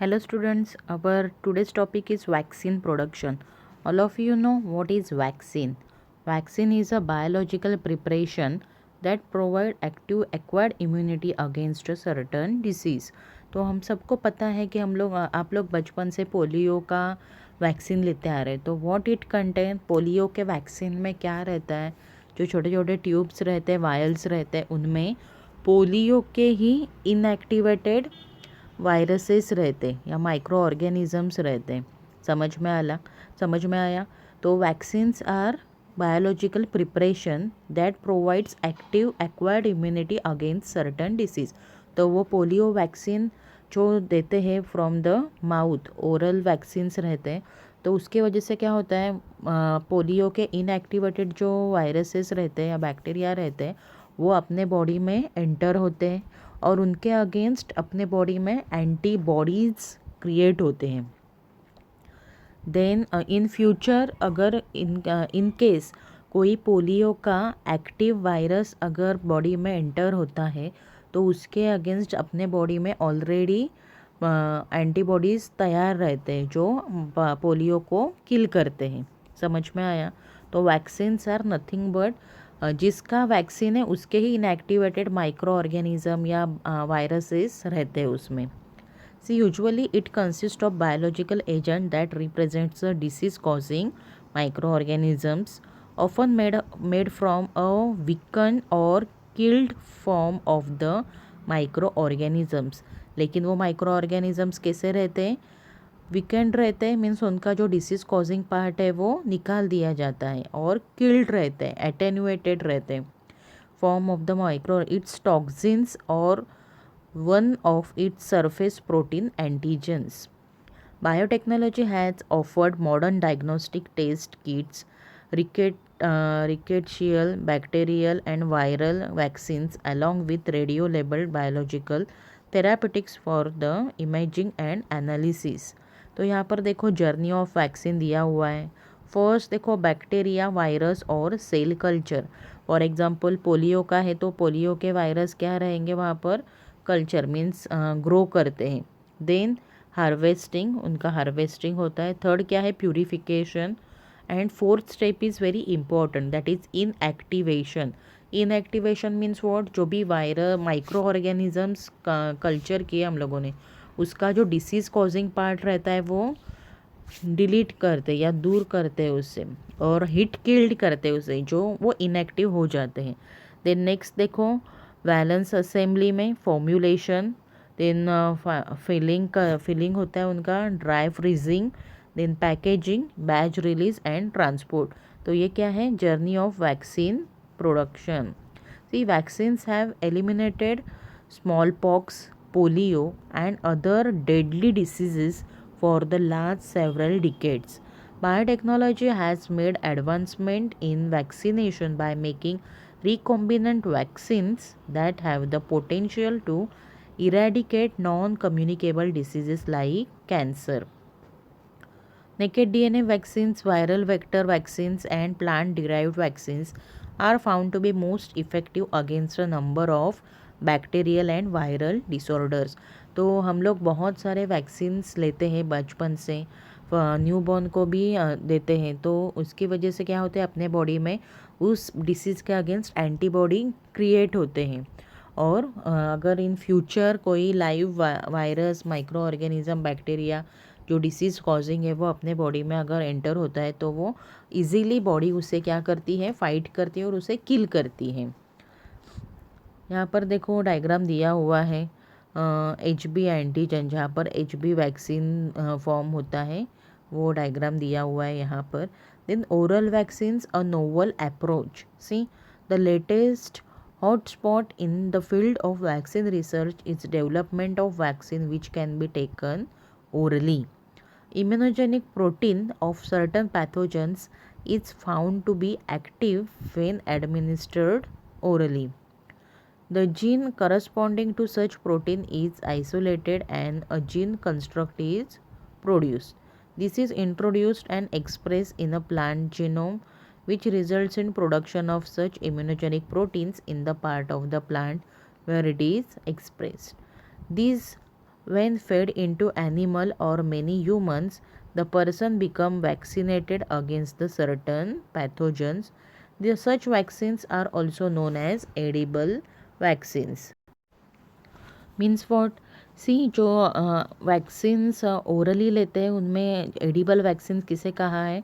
Hello students, our today's topic is vaccine production. All of you know what is vaccine. Vaccine is a biological preparation that provide active acquired immunity against a certain disease. तो हम सबको पता है कि आप लोग बचपन से पोलियो का वैक्सीन लेते आ रहे हैं. तो व्हाट इट कंटेन, पोलियो के वैक्सीन में क्या रहता है, जो छोटे छोटे ट्यूब्स रहते हैं, वायल्स रहते हैं, उनमें पोलियो के ही इनएक्टिवेटेड वायरसेस रहते या माइक्रो ऑर्गेनिजम्स रहते. समझ में आया. तो vaccines are biological preparation that provides active acquired immunity against certain disease. तो वो पोलियो वैक्सीन जो देते हैं from the mouth, oral vaccines रहते हैं. तो उसके वजह से क्या होता है, पोलियो के इनएक्टिवेटेड जो वायरसेस रहते हैं या बैक्टीरिया रहते हैं वो अपने बॉडी में एंटर होते हैं और उनके अगेंस्ट अपने बॉडी में एंटीबॉडीज़ क्रिएट होते हैं. देन इन फ्यूचर अगर इन केस कोई पोलियो का एक्टिव वायरस अगर बॉडी में एंटर होता है तो उसके अगेंस्ट अपने बॉडी में ऑलरेडी एंटीबॉडीज़ तैयार रहते हैं जो पोलियो को किल करते हैं. समझ में आया. तो वैक्सीन्स आर नथिंग बट जिसका वैक्सीन है उसके ही इनएक्टिवेटेड माइक्रो ऑर्गेनिज्म या वायरसेस रहते हैं उसमें. See usually it consist of biological agent that represents a disease causing micro organisms often made from a weaken or killed form of the micro organisms. लेकिन वो micro organisms कैसे रहते हैं, weekend रहते हैं, मीन्स उनका जो डिसीज़ कॉजिंग पार्ट है वो निकाल दिया जाता है, और किल्ड रहते हैं, एटेन्यूएटेड रहते हैं. Form of the micro its toxins or one of its surface protein antigens. Biotechnology has offered modern diagnostic test kits, rickettsial, bacterial, and viral vaccines, along with radio-labeled biological therapeutics for the imaging and analysis. तो यहाँ पर देखो journey of vaccine दिया हुआ है. First देखो bacteria, virus और cell culture. For example polio का है तो पोलियो के वायरस क्या रहेंगे वहाँ पर, कल्चर मीन्स ग्रो करते हैं. देन हार्वेस्टिंग, उनका हार्वेस्टिंग होता है. थर्ड क्या है, purification. And fourth step is very important, that is inactivation. Inactivation means what, जो भी वायरस माइक्रो ऑर्गेनिजम्स कल्चर किए हम लोगों ने, उसका जो डिसीज़ कॉजिंग पार्ट रहता है वो डिलीट करते या दूर करते हैं उससे, और हिट किल्ड करते हैं उसे, जो वो इनएक्टिव हो जाते हैं. देन नेक्स्ट देखो वैलेंस असेंबली में फॉर्म्यूलेशन. देन फिलिंग होता है उनका, dry freezing, then packaging, batch release and transport. तो ये क्या है, journey of vaccine production. See vaccines have eliminated small pox, polio and other deadly diseases for the last several decades. Biotechnology has made advancement in vaccination by making recombinant vaccines that have the potential to eradicate non-communicable diseases like cancer. Naked DNA vaccines, viral vector vaccines, and plant-derived vaccines are found to be most effective against a number of bacterial and viral disorders. तो हम लोग बहुत सारे vaccines लेते हैं बचपन से, new born को भी देते हैं. तो उसकी वजह से क्या होता है, अपने बॉडी में उस डिसीज़ के अगेंस्ट एंटीबॉडी क्रिएट होते हैं. और अगर इन फ्यूचर कोई live virus, micro organism, bacteria जो डिसीज़ कॉजिंग है वो अपने बॉडी में अगर एंटर होता है तो वो इजीली बॉडी उसे क्या करती है, फाइट करती है और उसे किल करती है. यहाँ पर देखो डायग्राम दिया हुआ है, HB एंटीजन, जहाँ पर HB वैक्सीन फॉर्म होता है, वो डायग्राम दिया हुआ है यहाँ पर. Then oral vaccines a novel approach. See the latest hotspot in the field of vaccine research is development of vaccine which can be taken orally. Immunogenic protein of certain pathogens is found to be active when administered orally. The gene corresponding to such protein is isolated and a gene construct is produced. This is introduced and expressed in a plant genome, which results in production of such immunogenic proteins in the part of the plant where it is expressed. These When fed into animal or many humans, the person become vaccinated against the certain pathogens. Such vaccines are also known as edible vaccines. Means what see जो vaccines orally लेते हैं उनमें edible vaccine किसे कहा है,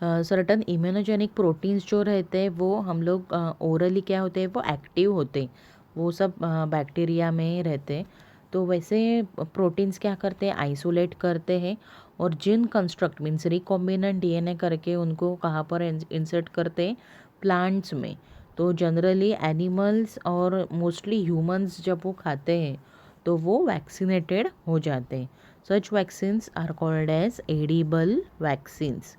certain immunogenic proteins जो रहते हैं वो हम लोग ओरली क्या होते हैं वो एक्टिव होते हैं, वो सब बैक्टीरिया में रहते हैं। तो वैसे प्रोटीन्स क्या करते हैं, आइसोलेट करते हैं और जिन कंस्ट्रक्ट मीन्स रिकॉम्बिनेंट डीएनए करके उनको कहाँ पर इंसर्ट करते हैं, प्लांट्स में। तो जनरली एनिमल्स और मोस्टली ह्यूमंस जब वो खाते हैं तो वो वैक्सीनेटेड हो जाते हैं। Such vaccines are called as edible vaccines.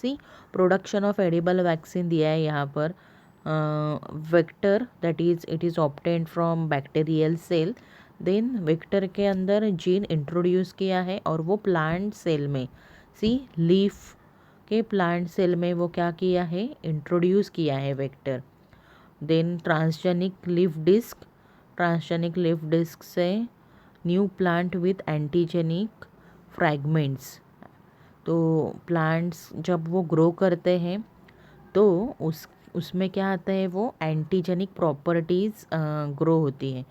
See production of edible vaccine दिया है यहाँ पर, vector that is it is obtained from bacterial cell. Then vector के अंदर जीन इंट्रोड्यूस किया है और वो प्लांट सेल में, सी लीफ के प्लांट सेल में वो क्या किया है, इंट्रोड्यूस किया है vector. Then transgenic leaf disc से new plant with antigenic fragments. तो प्लांट्स जब वो ग्रो करते हैं तो उसमें क्या आता है, वो एंटीजेनिक प्रॉपर्टीज़ ग्रो होती है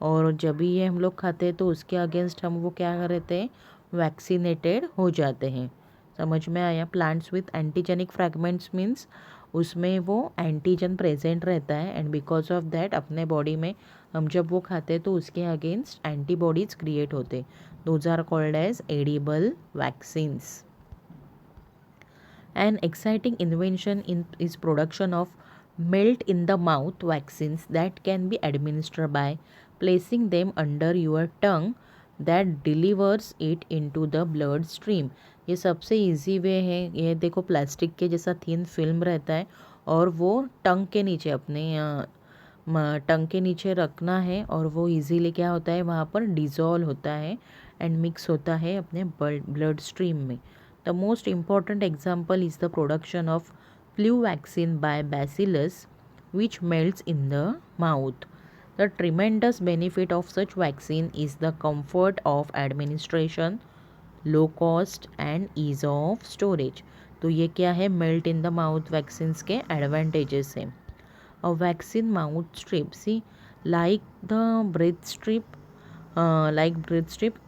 और जब भी ये हम लोग खाते हैं तो उसके अगेंस्ट हम वो क्या करते हैं, वैक्सीनेटेड हो जाते हैं। समझ में आया? Plants with antigenic fragments means उसमें वो एंटीजन प्रेजेंट रहता है एंड बिकॉज ऑफ दैट अपने बॉडी में हम जब वो खाते हैं तो उसके अगेंस्ट एंटीबॉडीज़ क्रिएट होते। Those are called as edible vaccines. An exciting invention is production of melt in the mouth vaccines that can be administered by placing them under your tongue that delivers it into the blood stream। ये सबसे easy way है। ये देखो plastic के जैसा thin film रहता है और वो टंग के नीचे अपने टंग के नीचे रखना है और वो इजीली क्या होता है वहाँ पर डिज़ोल्व होता है एंड मिक्स होता है अपने ब्लड स्ट्रीम में। The most important example is the production of flu vaccine by bacillus, which melts in the mouth. The tremendous benefit of such vaccine is the comfort of administration, low cost and ease of storage. तो ये क्या है, melt in the mouth vaccines के advantages हैं। A vaccine mouth strip, see, like the breath strip,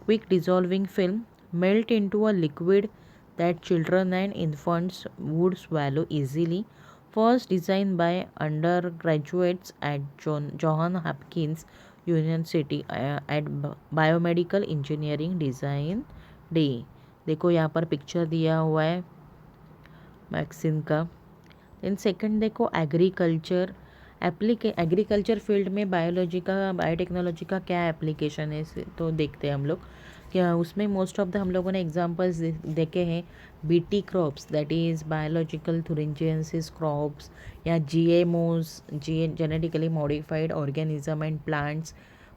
quick dissolving film, melt into a liquid that children and infants would swallow easily. First designed by undergraduates at John Hopkins University at Biomedical Engineering Design Day। देखो यहाँ पर picture दिया हुआ है vaccine का। Then second देखो agriculture field में biotechnology का क्या एप्लीकेशन है, तो देखते हैं हम लोग। क्या उसमें मोस्ट ऑफ द हम लोगों ने एग्जांपल्स देखे हैं, BT crops that is biological thuringiensis crops, या GMOs genetically modified organism and plants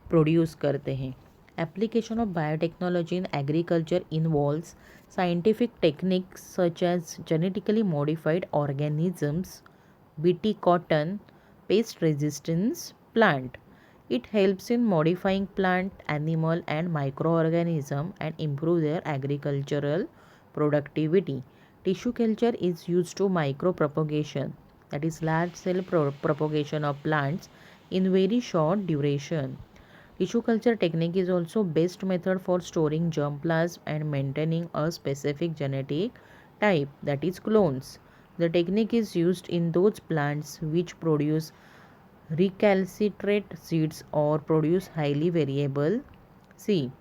produce करते हैं। Application of biotechnology in agriculture involves scientific techniques such as genetically modified organisms, BT cotton, pest resistance plant. It helps in modifying plant, animal and microorganism and improve their agricultural productivity. Tissue culture is used to micropropagation, that is large cell propagation of plants in very short duration. Tissue culture technique is also best method for storing germplasm and maintaining a specific genetic type, that is clones. The technique is used in those plants which produce recalcitrant seeds or produce highly variable seed।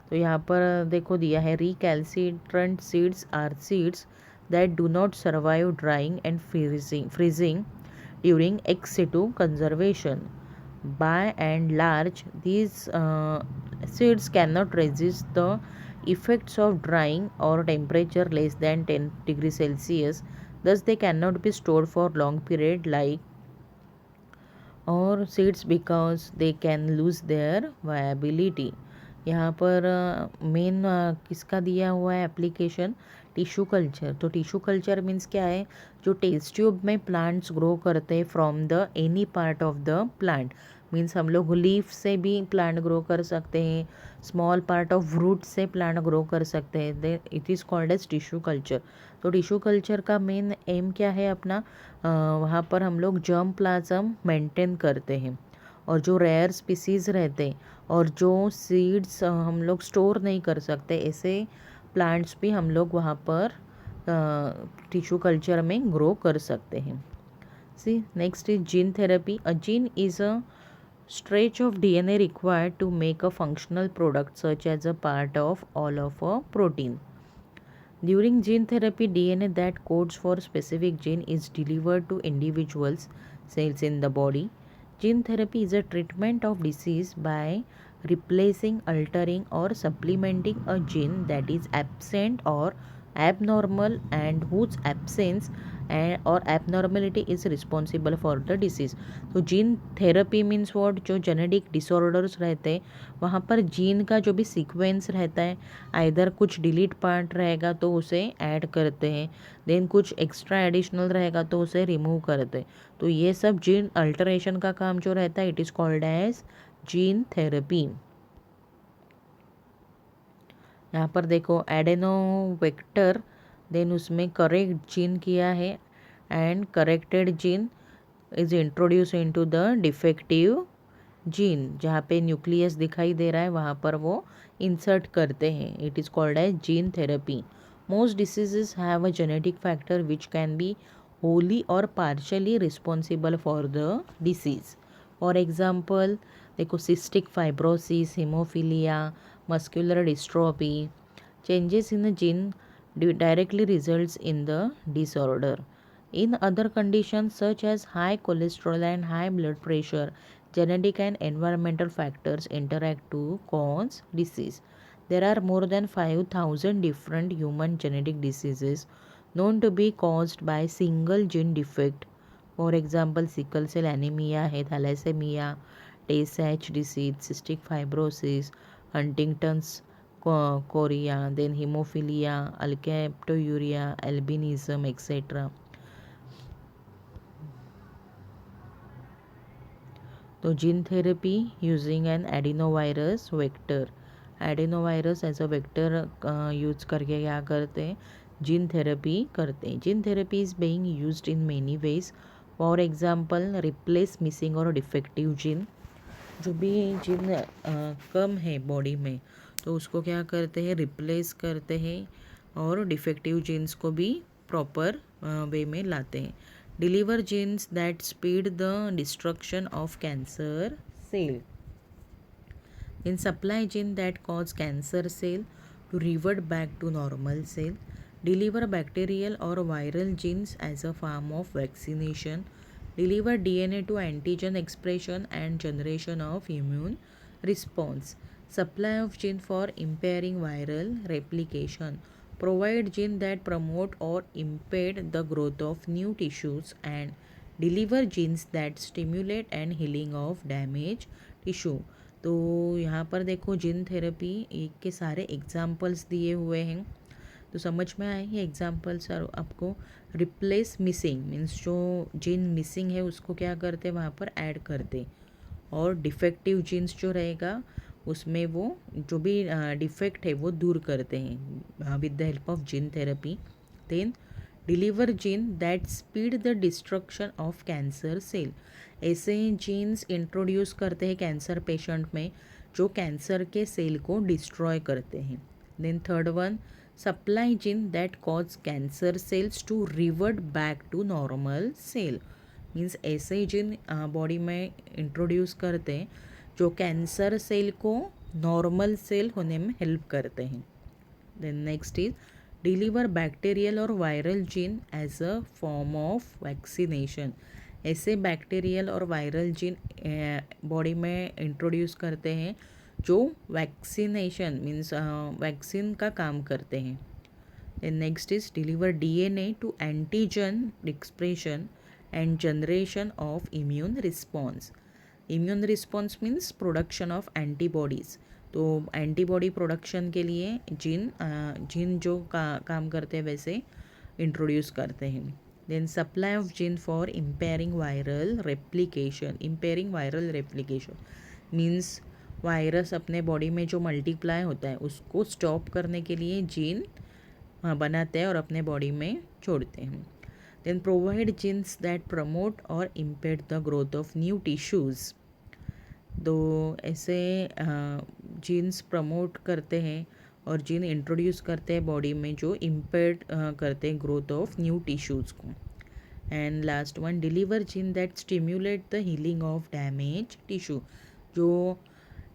तो यहाँ पर देखो दिया है, recalcitrant seeds are seeds that do not survive drying and freezing during ex situ conservation। By and large, these seeds cannot resist the effects of drying or temperature less than 10 degrees Celsius. Thus, they cannot be stored for long period like or seeds because they can lose their viability। यहाँ पर main किसका दिया हुआ है application, tissue culture. तो tissue culture means क्या है, जो टेस्ट ट्यूब में प्लांट्स ग्रो करते हैं from the any part of the plant, means हम लोग लीफ से भी प्लांट ग्रो कर सकते हैं, स्मॉल पार्ट ऑफ रूट से प्लांट ग्रो कर सकते हैं, they it is called as tissue culture. तो टिश्यू कल्चर का मेन एम क्या है अपना, वहाँ पर हम लोग जर्म प्लाज्म मेंटेन करते हैं, और जो रेयर स्पीसीज़ रहते हैं और जो सीड्स हम लोग स्टोर नहीं कर सकते, ऐसे प्लांट्स भी हम लोग वहाँ पर टिश्यू कल्चर में ग्रो कर सकते हैं। See next is gene therapy. A gene is a stretch of DNA required to make a functional product such as a part of all of a protein. During gene therapy, DNA that codes for specific gene is delivered to individuals' cells in the body. Gene therapy is a treatment of disease by replacing, altering, or supplementing a gene that is absent or abnormal and whose absence or abnormality is responsible for the disease. तो gene therapy means what, जो genetic disorders रहते हैं वहाँ पर gene का जो भी sequence रहता है, आइदर कुछ डिलीट पार्ट रहेगा तो उसे ऐड करते हैं, देन कुछ एक्स्ट्रा एडिशनल रहेगा तो उसे रिमूव करते हैं। तो ये सब जीन अल्टरेशन का काम जो रहता है, it is called as gene therapy. यहाँ पर देखो एडेनो वेक्टर, देन उसमें करेक्ट जीन किया है and corrected gene is introduce into the defective gene, जहाँ पे न्यूक्लियस दिखाई दे रहा है वहाँ पर वो इंसर्ट करते हैं। It is called as gene therapy. Most diseases have a genetic factor which can be wholly or partially responsible for the disease. For example देखो cystic fibrosis, haemophilia, muscular dystrophy, changes in the gene directly results in the disorder. In other conditions such as high cholesterol and high blood pressure, genetic and environmental factors interact to cause disease. There are more than 5,000 different human genetic diseases known to be caused by single gene defect. For example, sickle cell anemia है, thalassemia, Tay-Sachs disease, cystic fibrosis, Huntington's chorea, then hemophilia, alkaptouria, albinism, etc. तो gene therapy using an adenovirus vector, adenovirus as a vector use करके क्या करते हैं, gene therapy करते हैं। Gene therapy is being used in many ways. For example replace missing और defective gene, जो भी जीन कम है बॉडी में तो उसको क्या करते हैं, रिप्लेस करते हैं और डिफेक्टिव जीन्स को भी प्रॉपर वे में लाते हैं। Deliver genes that speed the destruction of cancer cell, in supply gene that cause cancer cell to revert back to normal cell, deliver bacterial और viral genes as a form of vaccination, deliver DNA to antigen expression and generation of immune response, supply of gene for impairing viral replication, provide gene that promote or impede the growth of new tissues, and deliver genes that stimulate and healing of damaged tissue. तो यहाँ पर देखो gene therapy एक के सारे examples दिए हुए हैं, तो समझ में आए ये एग्जाम्पल्स। आपको रिप्लेस मिसिंग मीन्स जो जीन मिसिंग है उसको क्या करते वहाँ पर ऐड करते, और डिफेक्टिव जीन्स जो रहेगा उसमें वो जो भी डिफेक्ट है वो दूर करते हैं with the help of gene therapy. Then deliver gene that speed the destruction of cancer cell, ऐसे जीन्स इंट्रोड्यूस करते हैं कैंसर पेशेंट में जो कैंसर के सेल को डिस्ट्रॉय करते हैं। Then third one, supply gene that cause cancer cells to revert back to normal cell, means ऐसे जीन बॉडी में इंट्रोड्यूस करते हैं जो कैंसर सेल को नॉर्मल सेल होने में हेल्प करते हैं। Then next is deliver bacterial और viral gene as a form of vaccination, ऐसे बैक्टीरियल और वायरल जीन बॉडी में इंट्रोड्यूस करते हैं जो वैक्सीनेशन मीन्स वैक्सीन का काम करते हैं। Then next is deliver DNA to antigen expression and generation of immune response, immune response means production of antibodies, तो एंटीबॉडी प्रोडक्शन के लिए जीन जो काम करते हैं वैसे इंट्रोड्यूस करते हैं। Then supply of gene for impairing viral replication. Impairing viral replication means virus अपने बॉडी में जो मल्टीप्लाई होता है उसको स्टॉप करने के लिए जीन बनाते हैं और अपने बॉडी में छोड़ते हैं. Then provide genes that promote or impair the growth of new tissues. तो ऐसे जीन्स प्रमोट करते हैं और जीन इंट्रोड्यूस करते हैं बॉडी में जो इम्पेयर करते हैं ग्रोथ ऑफ न्यू टिश्यूज़ को. And last one, deliver gene that stimulate the healing of damage tissue. जो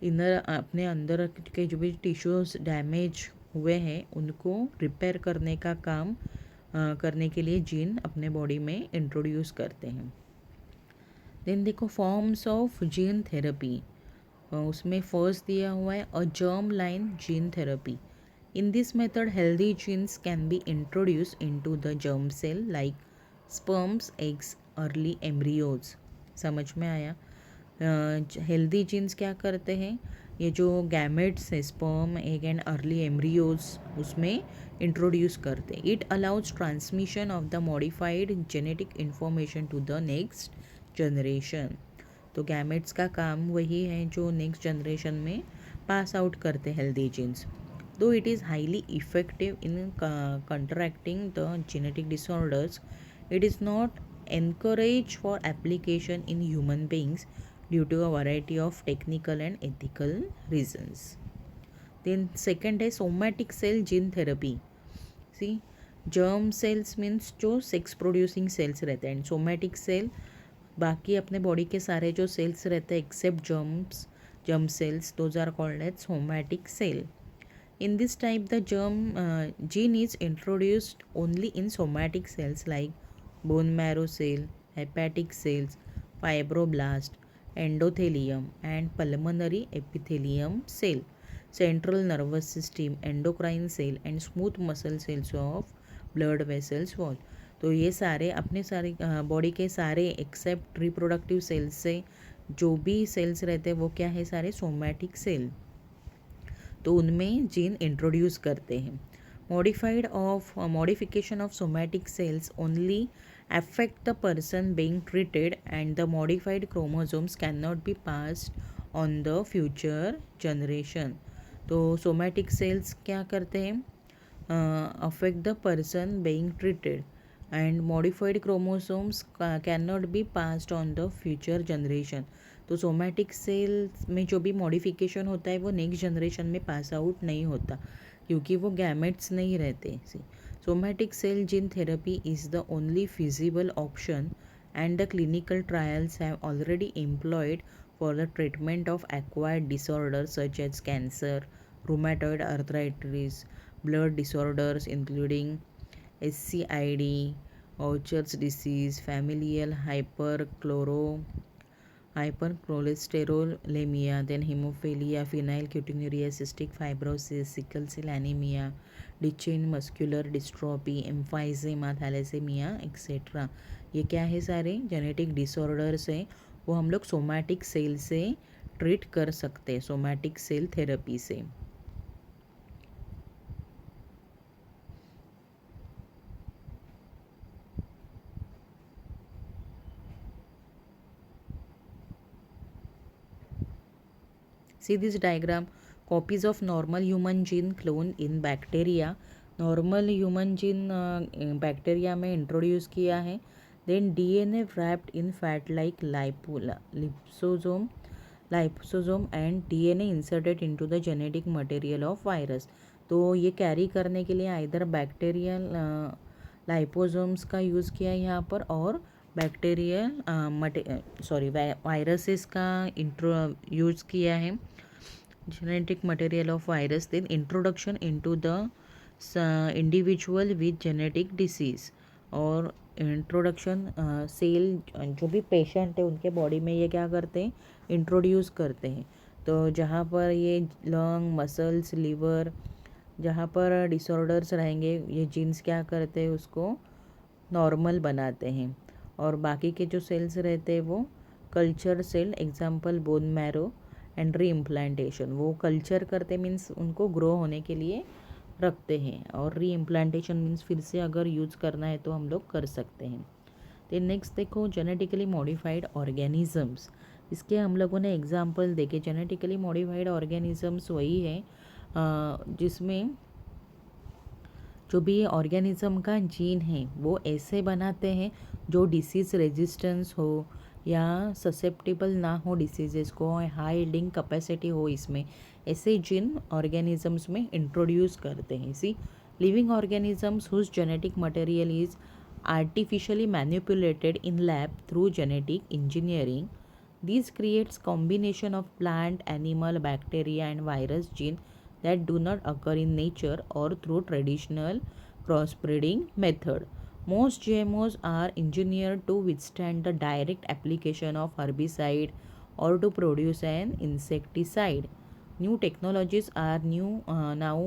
इनर अपने अंदर के जो भी टिश्यूज डैमेज हुए हैं उनको रिपेयर करने का काम करने के लिए जीन अपने बॉडी में इंट्रोड्यूस करते हैं. देन देखो फॉर्म्स ऑफ जीन थेरेपी. उसमें फर्स्ट दिया हुआ है a germ line gene therapy. In this method healthy genes can be introduce into the germ cell like sperms, eggs, early embryos. समझ में आया? हेल्दी जीन्स क्या करते हैं, ये जो गैमेट्स है sperm, egg and early embryos उसमें इंट्रोड्यूस करते हैं. It allows transmission of the modified genetic information to the next generation. तो गैमेट्स का काम वही है जो नेक्स्ट जनरेशन में पास आउट करते healthy genes. Though it is highly effective in contracting the genetic disorders, it is not encouraged for application in human beings due to a variety of technical and ethical reasons. Then second है somatic cell gene therapy. See, germ cells means जो sex producing cells रहते हैं, and somatic cell बाकी अपने body के सारे जो sales रहते हैं except germ cells, those are called as somatic cell. In this type the germ gene is introduced only in somatic cells like bone marrow cell, hepatic cells, fibroblast, endothelium and pulmonary epithelium cell, central nervous system, endocrine cell and smooth muscle cells of blood vessels wall. तो ये सारे अपने सारे body के सारे accept reproductive cells से जो भी सेल्स रहते हैं वो क्या है, सारे सोमैटिक सेल. तो उनमें जीन इंट्रोड्यूस करते हैं. Modification of somatic cells only affect the person being treated and the modified chromosomes cannot be passed on the future generation. तो somatic cells क्या करते हैं, affect the person being treated and modified chromosomes cannot be passed on the future generation. तो somatic cells में जो भी modification होता है वो नेक्स्ट जनरेशन में पास आउट नहीं होता क्योंकि वो गैमेट्स नहीं रहते. Somatic cell gene therapy is the only feasible option and the clinical trials have already employed for the treatment of acquired disorders such as cancer, rheumatoid arthritis, blood disorders including SCID, Orcher's disease, familial hypercholesterolemia, then hemophilia, phenylketonuria, cystic fibrosis, sickle cell anemia, Duchenne muscular dystrophy, emphysema, thalassemia, etc. ये क्या है, सारे genetic disorders हैं, वो हम लोग somatic cell से treat कर सकते हैं, सोमैटिक सेल थेरेपी से. See this diagram, copies of normal human gene cloned in bacteria. Normal human gene bacteria में इंट्रोड्यूस किया है. Then DNA wrapped in fat like liposome and DNA inserted into the genetic material of virus. तो ये carry करने के लिए either bacterial liposomes का use किया है यहाँ पर और वायरसेस का यूज़ किया है, genetic material of virus. Then introduction into the individual with genetic disease और इंट्रोडक्शन सेल जो भी पेशेंट है उनके बॉडी में ये क्या करते हैं, इंट्रोड्यूस करते हैं. तो जहाँ पर ये लंग, मसल्स, लीवर, जहाँ पर डिसऑर्डर्स रहेंगे ये जीन्स क्या करते हैं, उसको नॉर्मल बनाते हैं. और बाकी के जो सेल्स रहते हैं वो culture cell, example bone marrow and reimplantation, वो कल्चर करते मीन्स उनको ग्रो होने के लिए रखते हैं, और री इम्प्लांटेशन मीन्स फिर से अगर यूज़ करना है तो हम लोग कर सकते हैं। तो नेक्स्ट देखो जेनेटिकली मॉडिफाइड ऑर्गेनिजम्स। इसके हम लोगों ने एग्जाम्पल देखे। जेनेटिकली मॉडिफाइड ऑर्गेनिजम्स वही है जिसमें जो भी ऑर्गेनिज्म का जीन है वो ऐसे बनाते हैं जो डिसीज़ रेजिस्टेंस हो या ससेप्टेबल ना हो डिसीजेस को, हाई यील्डिंग कैपेसिटी हो, इसमें ऐसे जीन ऑर्गेनिजम्स में इंट्रोड्यूस करते हैं। See living organisms whose genetic material is artificially manipulated in lab through genetic engineering. This creates combination of plant, animal, bacteria and virus gene that do not occur in nature or through traditional crossbreeding method. Most GMOs are engineered to withstand the direct application of herbicide or to produce an insecticide. New technologies are now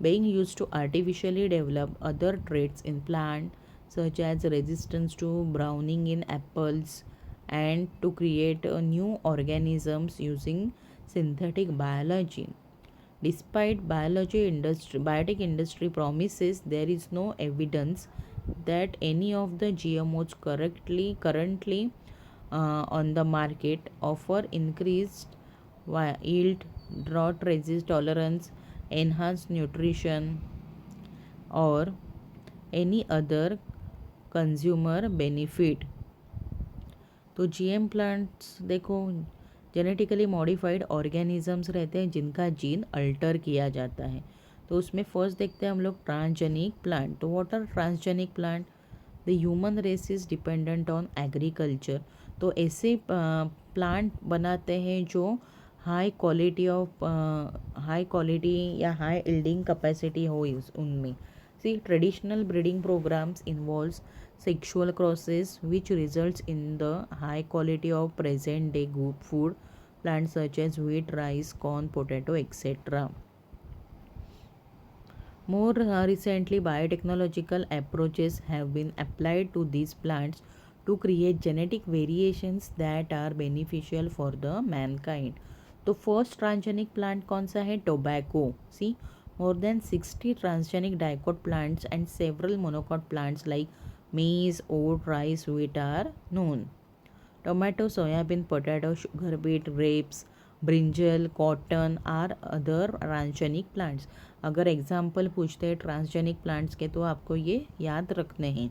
being used to artificially develop other traits in plant such as resistance to browning in apples and to create new organisms using synthetic biology. Despite biotic industry promises, there is no evidence that any of the GMOs currently on the market offer increased yield, drought resist tolerance, enhanced nutrition, or any other consumer benefit. तो GM plants देखो genetically modified organisms रहते हैं जिनका gene alter किया जाता है। तो उसमें फर्स्ट देखते हैं हम लोग ट्रांसजेनिक प्लांट। तो what are transgenic plant? The human race is dependent on agriculture. तो ऐसे प्लांट बनाते हैं जो हाई क्वालिटी या हाई यील्डिंग कैपेसिटी हो उनमें। See traditional breeding programmes involves sexual crosses which results in the high quality of present day good food plants such as wheat, rice, corn, potato, etc. More recently, biotechnological approaches have been applied to these plants to create genetic variations that are beneficial for the mankind. तो first transgenic plant कौन सा है? Tobacco. C more than 60 transgenic dicot plants and several monocot plants like maize, oat, rice, wheat are known. Tomato, soybean, potato, sugar beet, grapes, brinjal, cotton are other transgenic plants. अगर example पूछते हैं transgenic plants के तो आपको ये याद रखने हैं।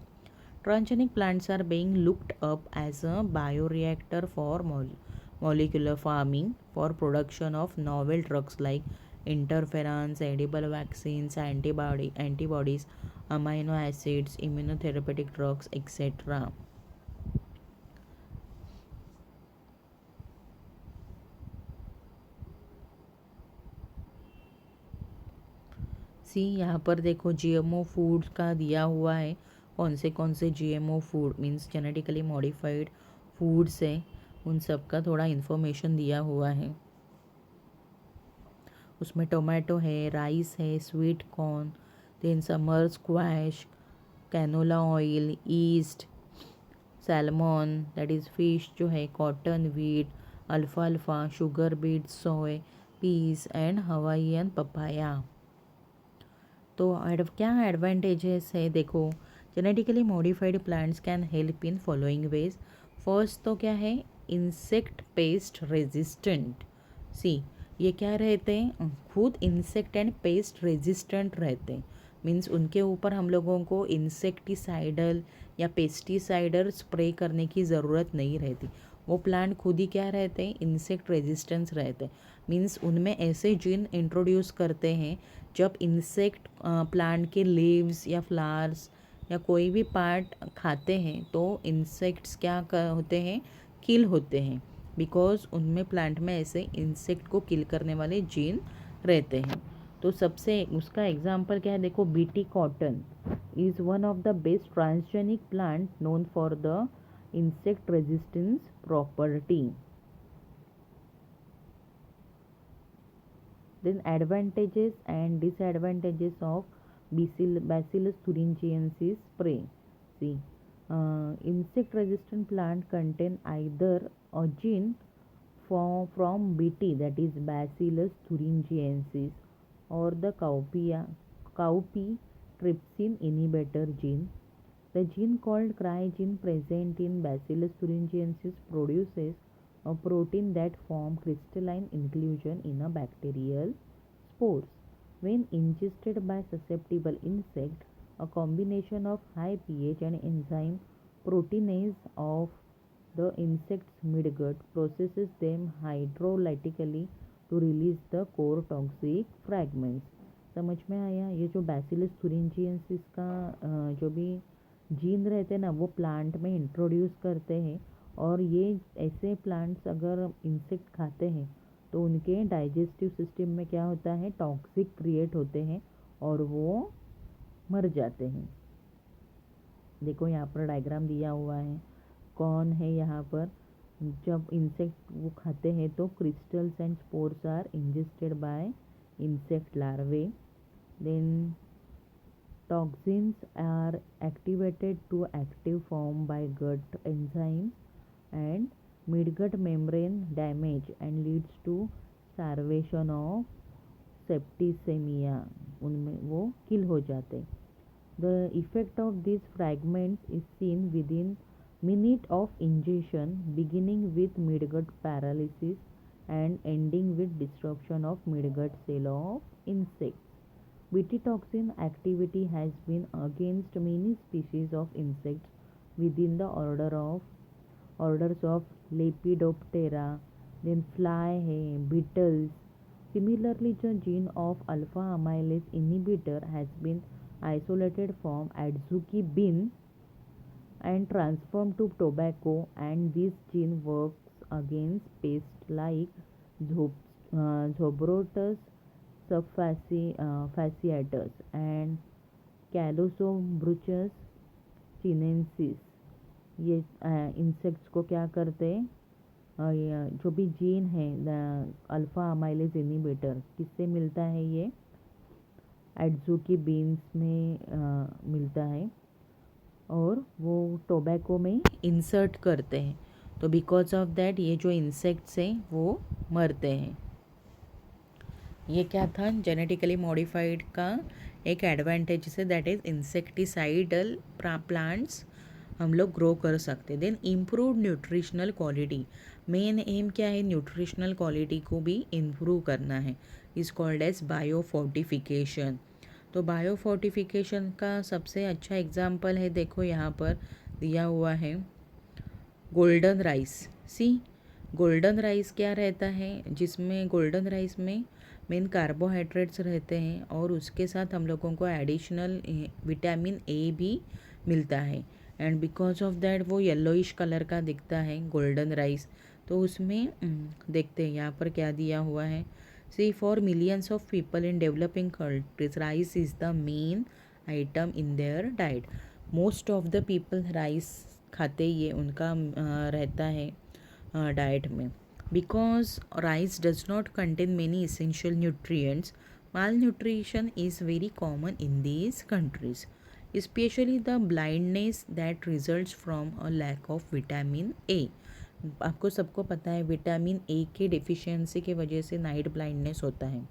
Transgenic plants are being looked up as a bioreactor for molecular farming for production of novel drugs like interferons, edible vaccines, antibodies, amino acids, immunotherapeutic drugs, etc. सी यहाँ पर देखो जीएमओ फूड का दिया हुआ है। कौन से GMO food means genetically modified foods है, उन सब का थोड़ा इन्फॉर्मेशन दिया हुआ है। उसमें टोमेटो है, राइस है, sweet corn, then summer squash, canola oil, yeast, salmon that is fish जो है, कॉटन, वीट, अल्फाल्फा, sugar beet, soy, peas and Hawaiian papaya. तो क्या एडवांटेजेस है देखो। Genetically modified plants can help in following ways. First तो क्या है? Insect pest resistant. सी ये क्या रहते हैं? खुद इंसेक्ट एंड पेस्ट रेजिस्टेंट रहते हैं। मीन्स उनके ऊपर हम लोगों को इंसेक्टिसाइडल या पेस्टिसाइडल स्प्रे करने की ज़रूरत नहीं रहती। वो प्लांट खुद ही क्या रहते हैं? इंसेक्ट रेजिस्टेंस रहते हैं। मीन्स उनमें ऐसे जीन इंट्रोड्यूस करते हैं जब इंसेक्ट प्लांट के लीव्स या फ्लावर्स या कोई भी पार्ट खाते हैं तो इंसेक्ट्स होते हैं? किल होते हैं, बिकॉज उनमें प्लांट में ऐसे इंसेक्ट को किल करने वाले जीन रहते हैं। तो सबसे उसका एग्जाम्पल क्या है देखो। BT cotton is one of the best transgenic plant known for the insect resistance property. Then advantages and disadvantages of Bacillus thuringiensis spray. See, insect resistant plant contain either a gene from Bt, that is Bacillus thuringiensis, or the cowpea trypsin inhibitor gene. The gene called cry-gene present in Bacillus thuringiensis produces a protein that forms crystalline inclusion in a bacterial spores. When ingested by susceptible insect, a combination of high pH and enzyme proteinase of the insect's midgut processes them hydrolytically to release the core toxic fragments. समझ में आया? ये जो bacillus thuringiensis का जो भी gene रहते हैं ना, वो प्लांट में इंट्रोड्यूस करते हैं, और ये ऐसे प्लांट्स अगर इंसेक्ट खाते हैं तो उनके डाइजेस्टिव सिस्टम में क्या होता है, टॉक्सिक क्रिएट होते हैं और वो मर जाते हैं। देखो यहाँ पर डायग्राम दिया हुआ है, कौन है यहाँ पर। जब इंसेक्ट वो खाते हैं तो crystals and spores are ingested by insect larvae. Then toxins are activated to active form by gut enzymes and midgut membrane damage and leads to starvation of septicemia. उनमें वो किल हो जाते। The effect of these fragments is seen within minute of ingestion, beginning with midgut paralysis and ending with disruption of midgut cell of insects. Bt toxin activity has been against many species of insects within the orders of Lepidoptera, then fly है, beetles. Similarly, the gene of alpha amylase inhibitor has been isolated from adzuki bean and transformed to tobacco, and this gene works against pests like Zobrotus subfasciatus and Callosobruchus chinensis. ये insects को क्या करते हैं, जो भी gene है alpha amylase inhibitor किससे मिलता है, ये एड्जुकी बीन्स में मिलता है और वो टोबैको में इंसर्ट करते हैं। तो बिकॉज ऑफ दैट ये जो इंसेक्ट्स हैं वो मरते हैं। ये क्या था, जेनेटिकली मॉडिफाइड का एक एडवांटेज है, दैट इज़ इंसेक्टिसाइडल प्लांट्स हम लोग ग्रो कर सकते। Then improve nutritional quality, main aim क्या है, न्यूट्रिशनल क्वालिटी को भी इम्प्रूव करना है, is called as biofortification. तो बायो फोर्टिफिकेशन का सबसे अच्छा एग्जाम्पल है, देखो यहाँ पर दिया हुआ है गोल्डन राइस। सी गोल्डन राइस क्या रहता है, जिसमें गोल्डन राइस में मेन कार्बोहाइड्रेट्स रहते हैं और उसके साथ हम लोगों को एडिशनल विटामिन ए भी मिलता है, एंड बिकॉज ऑफ दैट वो येलोइश कलर का दिखता है गोल्डन राइस। तो उसमें देखते हैं यहाँ पर क्या दिया हुआ है। See for millions of people in developing countries rice is the main item in their diet. Most of the people rice खाते, ये उनका रहता है डाइट में। Because rice does not contain many essential nutrients, malnutrition is very common in these countries, especially the blindness that results from a lack of vitamin A. आपको सबको पता है विटामिन ए के डिफिशियंसी के वजह से नाइट ब्लाइंडनेस होता है।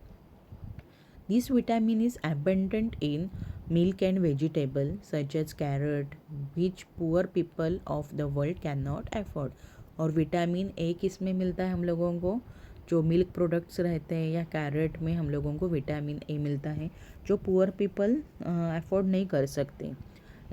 This vitamin is abundant in milk and vegetable such as carrot, which poor people of the world cannot afford. और विटामिन ए किस में मिलता है हम लोगों को, जो मिल्क प्रोडक्ट्स रहते हैं या कैरेट में हम लोगों को विटामिन ए मिलता है, जो पुअर पीपल अफोर्ड नहीं कर सकते।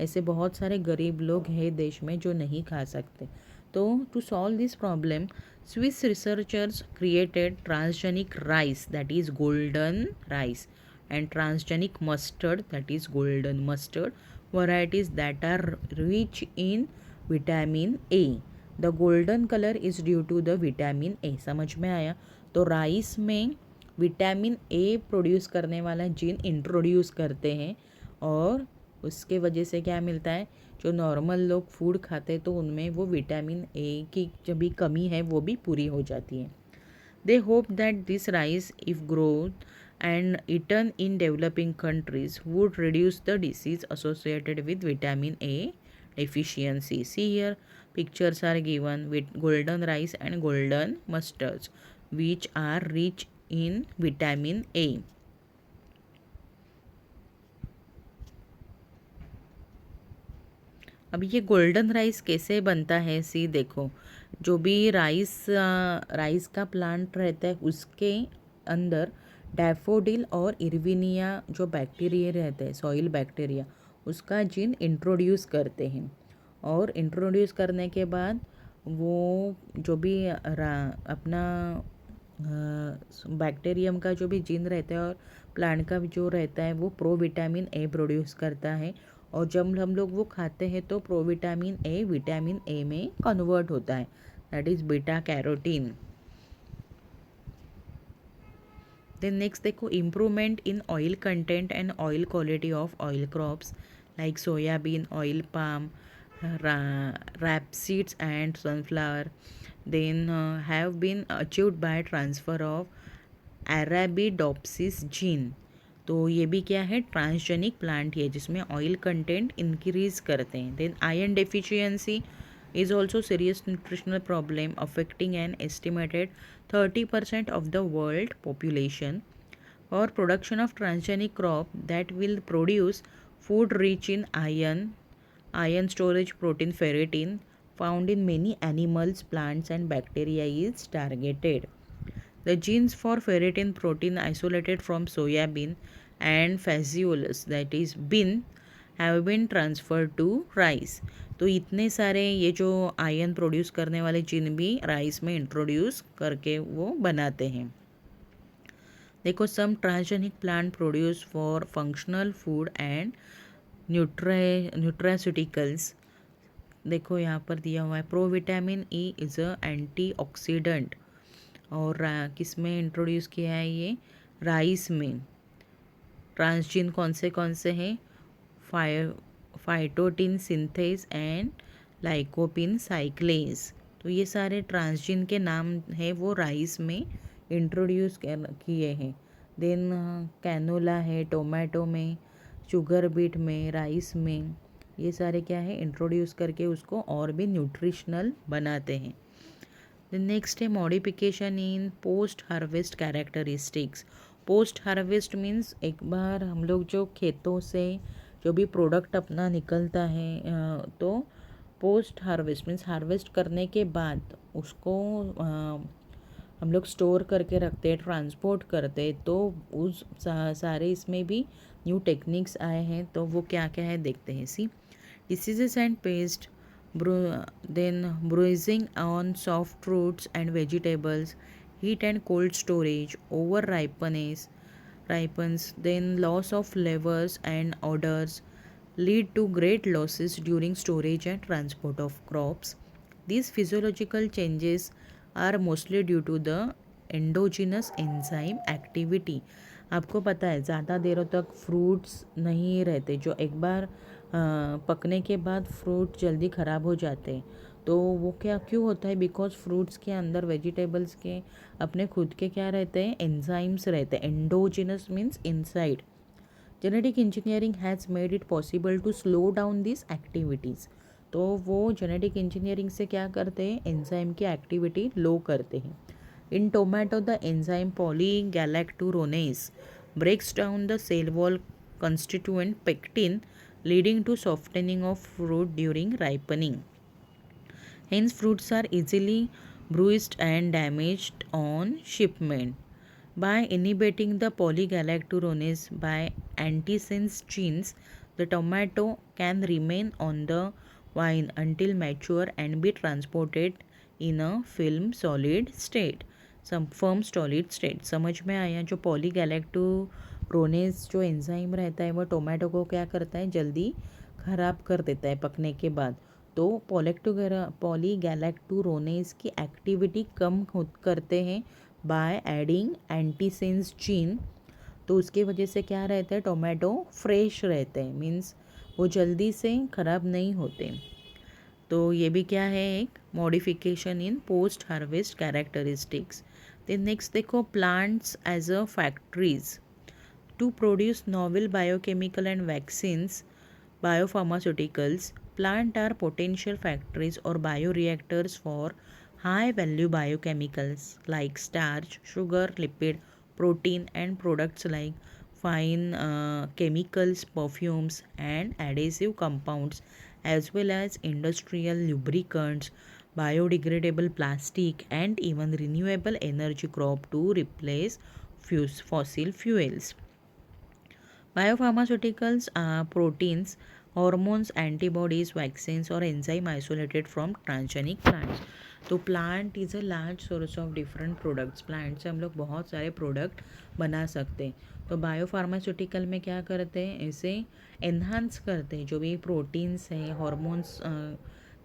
ऐसे बहुत सारे गरीब लोग हैं देश में जो नहीं खा सकते। तो to solve this problem, Swiss researchers created transgenic rice, that is golden rice, and transgenic mustard, that is golden mustard varieties that are rich in vitamin A. The golden color is due to the vitamin A. समझ में आया? तो rice में vitamin A produce करने वाला gene introduce करते हैं और उसके वजह से क्या मिलता है, जो नॉर्मल लोग फूड खाते तो उनमें वो विटामिन ए की जो भी कमी है वो भी पूरी हो जाती है। They hope that this rice, if grown and eaten in developing countries, would reduce the disease associated with vitamin A deficiency. See here, pictures are given with golden rice and golden mustards, which are rich in vitamin A. अब ये golden rice कैसे बनता है, सी देखो, जो भी rice का plant रहता है उसके अंदर डैफोडिल और इरविनिया जो बैक्टीरिया रहते हैं, सॉइल बैक्टीरिया, उसका जीन इंट्रोड्यूस करते हैं। और इंट्रोड्यूस करने के बाद वो जो भी अपना बैक्टीरियम का जो भी जीन रहता है और प्लांट का जो रहता है वो प्रो विटामिन ए प्रोड्यूस करता है। और जब हम लोग वो खाते हैं तो प्रो विटामिन ए में कन्वर्ट होता है, that is beta carotene. Then next देखो, improvement in oil content and oil quality of oil crops like soybean oil, palm, rapeseeds and sunflower, then have been achieved by transfer of Arabidopsis gene। तो ये भी क्या है, transgenic plant है जिसमें oil content increase करते हैं। Then iron deficiency is also serious nutritional problem affecting an estimated 30% of the world population। or production of transgenic crop that will produce food rich in iron storage protein ferritin found in many animals, plants and bacteria is targeted। The genes for ferritin protein isolated from soybean and phaseolus, that is bean, have been transferred to rice। तो इतने सारे ये जो iron produce करने वाले gene भी rice में introduce करके वो बनाते हैं। देखो, some transgenic plant produce for functional food and nutraceuticals. देखो यहाँ पर दिया हुआ है, pro vitamin E is a antioxidant. और किस में इंट्रोड्यूस किया है ये, राइस में। ट्रांसजीन कौन से हैं, फाइटोटिन सिंथेस एंड लाइकोपिन साइक्लेज। तो ये सारे ट्रांसजीन के नाम है वो राइस में इंट्रोड्यूस किए हैं। देन कैनोला है, टोमेटो में, शुगर बीट में, राइस में, ये सारे क्या है, इंट्रोड्यूस करके उसको और भी न्यूट्रिशनल बनाते हैं। नेक्स्ट है modification in post harvest characteristics. Post harvest means एक बार हम लोग जो खेतों से जो भी प्रोडक्ट अपना निकलता है, तो पोस्ट हार्वेस्ट मीन्स हार्वेस्ट करने के बाद उसको हम लोग स्टोर करके रखते हैं, ट्रांसपोर्ट करते हैं। तो उस सारे इसमें भी न्यू टेक्निक्स आए हैं, तो वो क्या क्या है देखते हैं। सी, diseases and pest, then bruising on soft fruits and vegetables, heat and cold storage, over ripens, then loss of flavors and odors lead to great losses during storage and transport of crops। These physiological changes are mostly due to the endogenous enzyme activity। आपको पता है ज़्यादा देरों तक fruits नहीं रहते, जो एक बार पकने के बाद फ्रूट जल्दी ख़राब हो जाते हैं। तो वो क्या क्यों होता है, बिकॉज फ्रूट्स के अंदर, वेजिटेबल्स के अपने खुद के क्या रहते हैं, एंजाइम्स रहते हैं। Endogenous means inside. Genetic engineering has made it possible to slow down this activities. तो वो जेनेटिक इंजीनियरिंग से क्या करते हैं, एंजाइम की एक्टिविटी लो करते हैं। In tomato the enzyme polygalacturonase breaks down the cell wall constituent pectin, leading to softening of fruit during ripening। Hence, fruits are easily bruised and damaged on shipment। By inhibiting the polygalacturonase by antisense genes, the tomato can remain on the vine until mature and be transported in a firm solid state। समझ में आया। जो पॉलीगैलेक्टोरोनेस जो enzyme रहता है वो tomato को क्या करता है, जल्दी ख़राब कर देता है पकने के बाद। तो पॉलीगैलेक्टोरोनेस की एक्टिविटी कम करते हैं बाय एडिंग एंटीसेंस जीन। तो उसके वजह से क्या रहता है, टोमेटो फ्रेश रहते हैं, मीन्स वो जल्दी से ख़राब नहीं होते। तो ये भी क्या है, एक modification in post harvest characteristics. Then next देखो, plants as a factories to produce novel biochemical and vaccines, biopharmaceuticals, plant are potential factories or bioreactors for high value biochemicals like starch, sugar, lipid, protein and products like fine chemicals, perfumes and adhesive compounds as well as industrial lubricants, biodegradable plastic, and even renewable energy crop to replace fossil fuels. Biopharmaceuticals are proteins, hormones, antibodies, vaccines, or enzyme isolated from transgenic plants. तो plant is a large source of different products. Plant से हम लोग बहुत सारे product बना सकते हैं. तो बायोफार्मास्यूटिकल में क्या करते हैं, इसे एनहांस करते हैं. जो भी प्रोटीन्स हैं, hormones,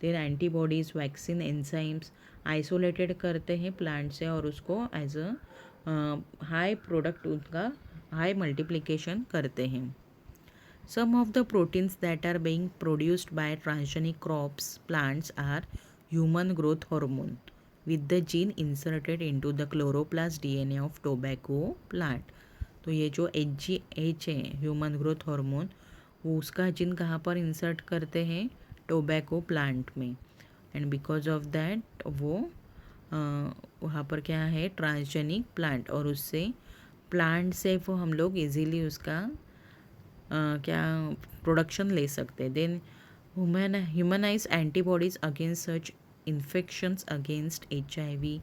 then antibodies, vaccine, enzymes isolated करते हैं प्लांट से और उसको एज अ हाई प्रोडक्ट उनका हाई मल्टीप्लिकेशन करते हैं. Some of the proteins that are being produced by transgenic crops plants are human growth hormone with the gene inserted into the chloroplast DNA of tobacco plant. तो ये जो HGH है human growth hormone, वो उसका gene कहाँ पर insert करते हैं, टोबैको प्लांट में. एंड बिकॉज ऑफ दैट वो वहाँ पर क्या है, ट्रांसजेनिक प्लांट, और उससे प्लांट से वो हम लोग इजीली उसका क्या प्रोडक्शन ले सकते हैं. Then humanise antibodies against such infections against HIV,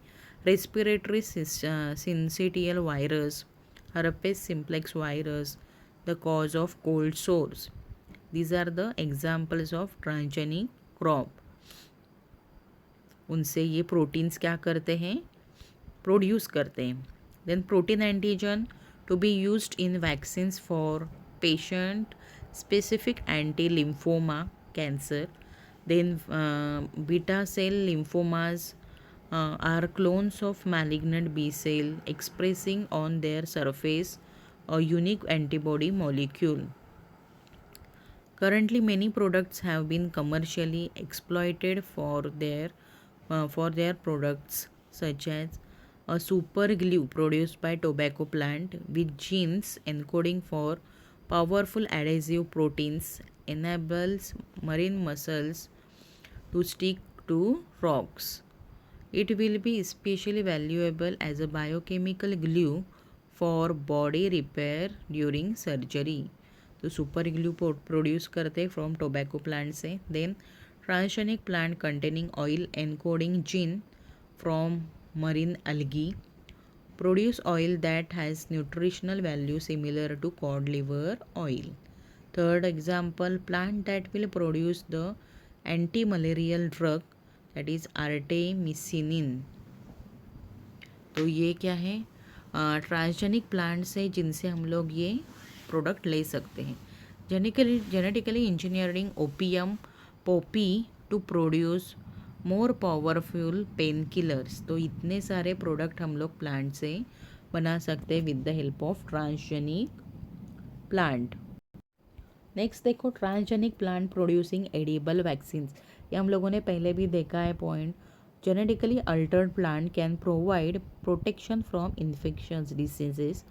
respiratory syncytial virus, herpes simplex virus, the cause of cold sores. These are the examples of transgenic crop. उनसे ये प्रोटीन्स क्या करते हैं, प्रोड्यूस करते हैं. Then protein antigen to be used in vaccines for patient specific anti-lymphoma cancer. Then beta cell lymphomas are clones of malignant B cell expressing on their surface a unique antibody molecule. Currently many products have been commercially exploited for their products, such as a super glue produced by tobacco plant with genes encoding for powerful adhesive proteins enables marine mussels to stick to rocks. It will be especially valuable as a biochemical glue for body repair during surgery. तो super glue produce करते from tobacco plant से. Then transgenic plant containing oil encoding gene from marine algae produce oil that has nutritional value similar to cod liver oil. Third example, plant that will produce the anti-malarial drug that is artemisinin. तो ये क्या है, transgenic plant से जिनसे हम लोग ये product ले सकते हैं. Genetically engineering opium poppy to produce more powerful painkillers. तो इतने सारे प्रोडक्ट हम लोग प्लांट से बना सकते हैं with the help of transgenic plant. Next देखो, transgenic plant producing edible vaccines. ये हम लोगों ने पहले भी देखा है point. Genetically altered plant can provide protection from infections diseases.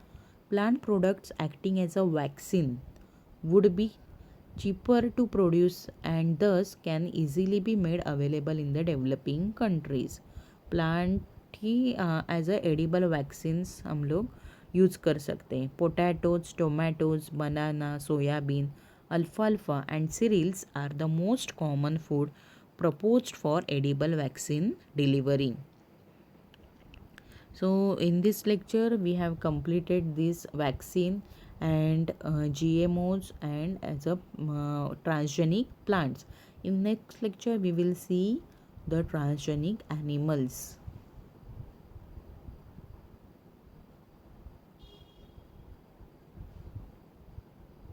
Plant products acting as a vaccine would be cheaper to produce and thus can easily be made available in the developing countries. Plant ही as a edible vaccines हम लोग use कर सकते हैं. Potatoes, tomatoes, banana, soybean, अल्फाल्फा and cereals are the most common food proposed for edible vaccine delivery. So in this lecture we have completed this vaccine and GMOs and as a transgenic plants. In next lecture we will see the transgenic animals.